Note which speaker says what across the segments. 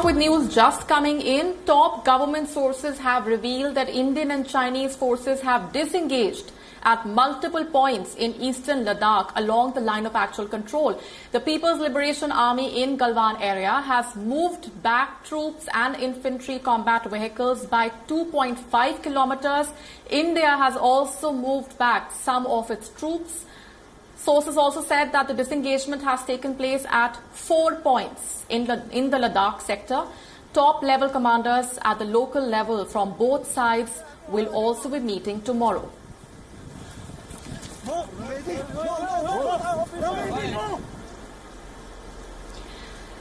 Speaker 1: With news just coming in, top government sources have revealed that Indian and Chinese forces have disengaged at multiple points in eastern Ladakh along the line of actual control. The People's Liberation Army in Galwan area has moved back troops and infantry combat vehicles by 2.5 kilometers. India has also moved back some of its troops. Sources also said that the disengagement has taken place at 4 points in the Ladakh sector. Top-level commanders at the local level from both sides will also be meeting tomorrow.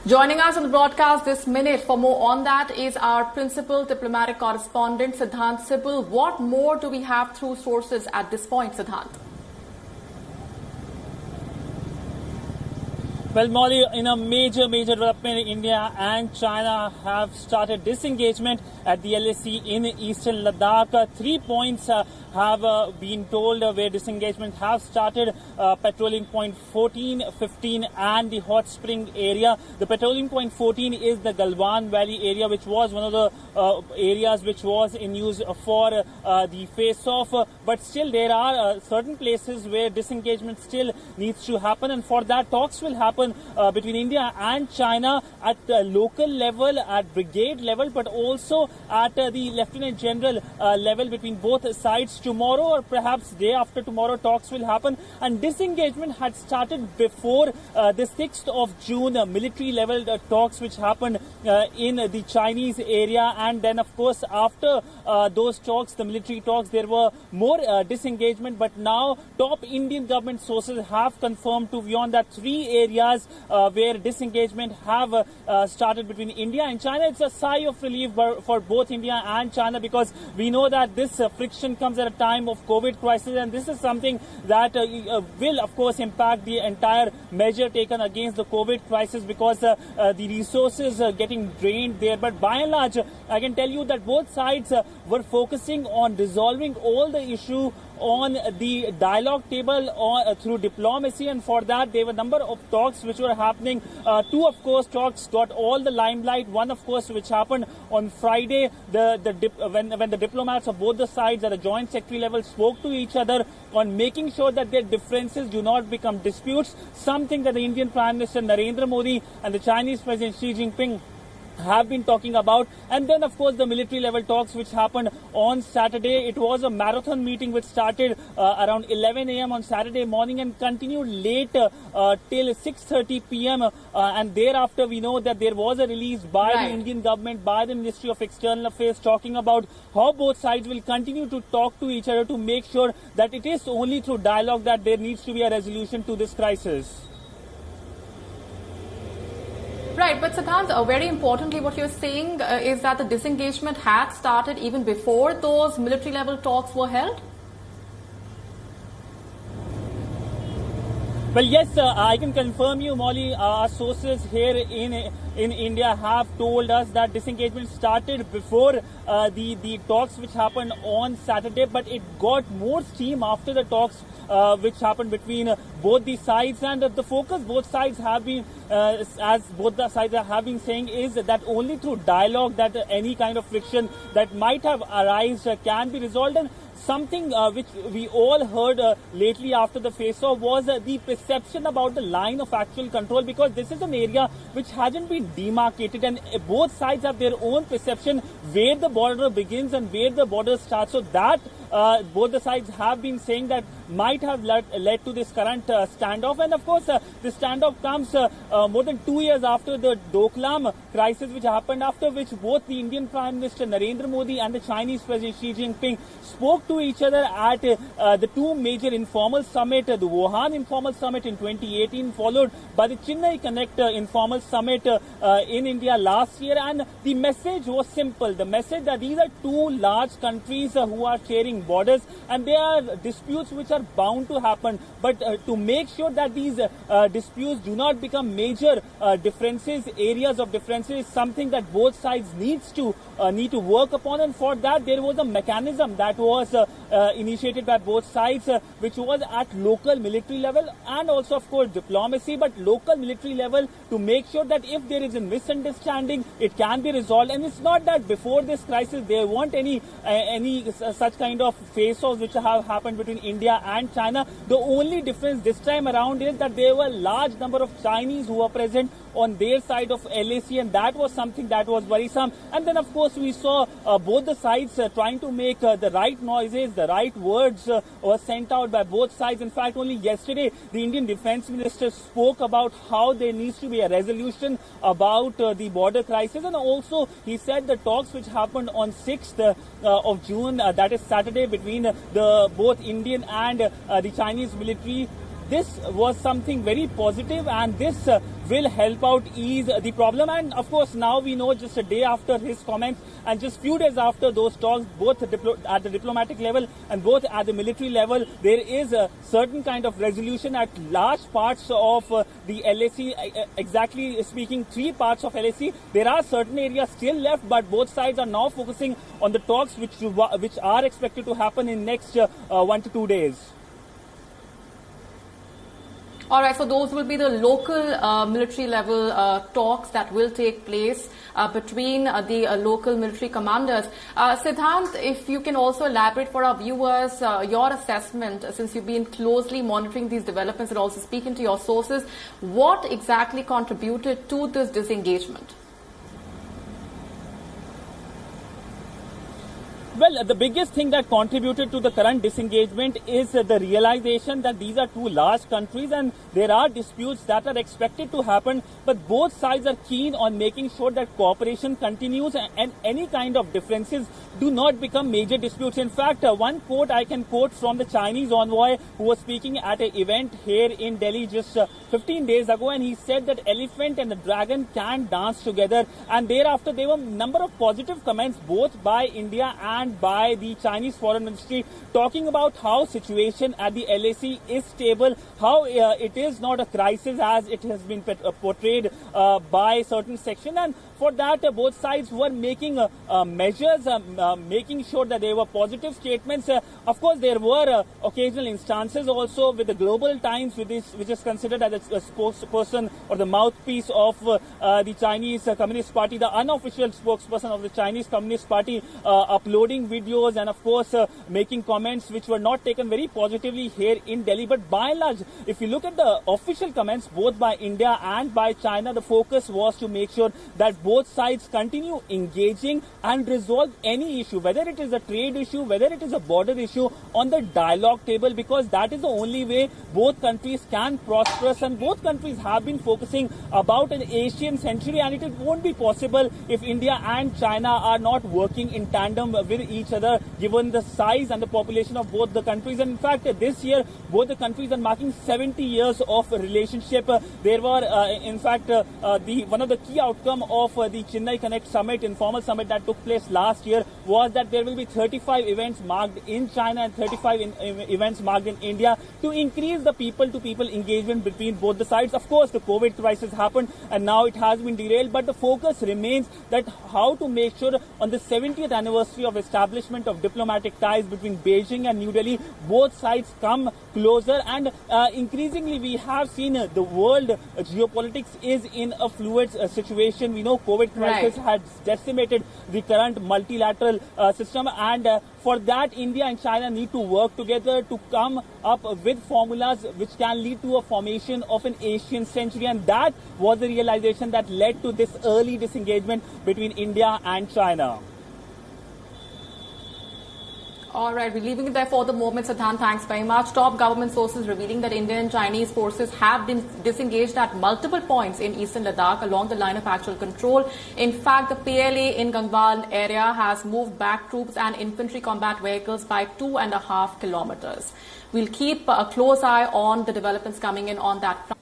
Speaker 1: Joining us on the broadcast this minute for more on that is our principal diplomatic correspondent, Siddhant Sibal. What more do we have through sources at this point, Siddhant?
Speaker 2: Well, Molly, in a major development, India and China have started disengagement at the LAC in eastern Ladakh. 3 points have been told where disengagement have started. Patrolling point 14, 15 and the hot spring area. The patrolling point 14 is the Galwan Valley area, which was one of the areas which was in use for the face-off. But still there are certain places where disengagement still needs to happen, and for that talks will happen between India and China at the local level, at brigade level, but also at the Lieutenant General level between both sides. Tomorrow or perhaps day after tomorrow talks will happen, and disengagement had started before the 6th of June military level talks which happened in the Chinese area, and then of course after those talks, the military talks, there were more disengagement. But now top Indian government sources have confirmed to beyond that 3 areas where disengagement have started between India and China. It's a sigh of relief for both India and China, because we know that this friction comes at a time of COVID crisis, and this is something that will of course impact the entire measure taken against the COVID crisis, because the resources are getting drained there. But by and large, I can tell you that both sides were focusing on resolving all the issue on the dialogue table or through diplomacy, and for that there were a number of talks which were happening. 2 of course talks got all the limelight. One of course which happened on Friday, when the diplomats of both the sides at a joint secretary level spoke to each other on making sure that their differences do not become disputes, something that the Indian Prime Minister Narendra Modi and the Chinese President Xi Jinping have been talking about. And then of course the military level talks which happened on Saturday. It was a marathon meeting which started around 11 a.m. on Saturday morning and continued late till 6:30 p.m. And thereafter we know that there was a release by the Indian government, by the Ministry of External Affairs, talking about how both sides will continue to talk to each other to make sure that it is only through dialogue that there needs to be a resolution to this crisis.
Speaker 1: Right, but Siddhant, very importantly, what you're saying is that the disengagement had started even before those military level talks were held?
Speaker 2: Well, yes, I can confirm you, Molly. Our sources here in India have told us that disengagement started before the talks which happened on Saturday, but it got more steam after the talks which happened between both the sides. And the focus both sides have been, as both the sides have been saying, is that only through dialogue that any kind of friction that might have arisen can be resolved. And something which we all heard lately after the face-off was the perception about the line of actual control, because this is an area which hasn't been demarcated, and both sides have their own perception where the border begins and where the border starts. So that both the sides have been saying that might have led to this current standoff. And of course this standoff comes more than 2 years after the Doklam crisis which happened, after which both the Indian Prime Minister Narendra Modi and the Chinese President Xi Jinping spoke to each other at the 2 major informal summit, the Wuhan informal summit in 2018, followed by the Chennai Connect informal summit in India last year. And the message was simple, the message that these are 2 large countries who are sharing crossing borders, and there are disputes which are bound to happen. But to make sure that these disputes do not become major differences, areas of differences, is something that both sides need to work upon. And for that, there was a mechanism that was initiated by both sides, which was at local military level and also, of course, diplomacy, but local military level, to make sure that if there is a misunderstanding, it can be resolved. And it's not that before this crisis there weren't any such kind of face-offs which have happened between India and China. The only difference this time around is that there were a large number of Chinese who were present on their side of LAC, and that was something that was worrisome. And then, of course, we saw both the sides trying to make the right noises, the right words were sent out by both sides. In fact, only yesterday, the Indian Defence Minister spoke about how there needs to be a resolution about the border crisis. And also, he said the talks which happened on 6th of June, that is Saturday, between the both Indian and the Chinese military, this was something very positive, and this will help out ease the problem. And of course, now we know, just a day after his comments and just few days after those talks, both at the diplomatic level and both at the military level, there is a certain kind of resolution at large parts of the LAC. Exactly speaking, 3 parts of LAC. There are certain areas still left, but both sides are now focusing on the talks which are expected to happen in next 1 to 2 days.
Speaker 1: All right, so those will be the local military level talks that will take place between the local military commanders. Siddhant, if you can also elaborate for our viewers your assessment, since you've been closely monitoring these developments and also speaking to your sources, what exactly contributed to this disengagement?
Speaker 2: Well, the biggest thing that contributed to the current disengagement is the realization that these are 2 large countries and there are disputes that are expected to happen, but both sides are keen on making sure that cooperation continues and any kind of differences do not become major disputes. In fact, one quote I can quote from the Chinese envoy who was speaking at an event here in Delhi just 15 days ago, and he said that elephant and the dragon can dance together. And thereafter, there were a number of positive comments both by India and by the Chinese Foreign Ministry, talking about how situation at the LAC is stable, how it is not a crisis as it has been portrayed by certain section. And for that, both sides were making measures, making sure that there were positive statements. Of course, there were occasional instances also with the Global Times, which is considered as a spokesperson or the mouthpiece of the Chinese Communist Party, the unofficial spokesperson of the Chinese Communist Party, uploading videos and, of course, making comments which were not taken very positively here in Delhi. But by and large, if you look at the official comments, both by India and by China, the focus was to make sure that both sides continue engaging and resolve any issue, whether it is a trade issue, whether it is a border issue, on the dialogue table, because that is the only way both countries can prosper. And both countries have been focusing about an Asian century, and it won't be possible if India and China are not working in tandem with each other, given the size and the population of both the countries. And in fact, this year, both the countries are marking 70 years of relationship. There were, in fact, one of the key outcome of the Chennai Connect Summit, informal summit that took place last year, was that there will be 35 events marked in China and 35 events marked in India to increase the people-to-people engagement between both the sides. Of course, the COVID crisis happened and now it has been derailed, but the focus remains that how to make sure on the 70th anniversary of establishment of diplomatic ties between Beijing and New Delhi, both sides come closer. And increasingly, we have seen the world geopolitics is in a fluid situation. We know COVID crisis has decimated the current multilateral system, and for that, India and China need to work together to come up with formulas which can lead to a formation of an Asian century. And that was the realization that led to this early disengagement between India and China.
Speaker 1: All right, we're leaving it there for the moment. Siddhant, thanks very much. Top government sources revealing that Indian and Chinese forces have been disengaged at multiple points in eastern Ladakh along the line of actual control. In fact, the PLA in Gangwal area has moved back troops and infantry combat vehicles by 2.5 kilometers. We'll keep a close eye on the developments coming in on that front.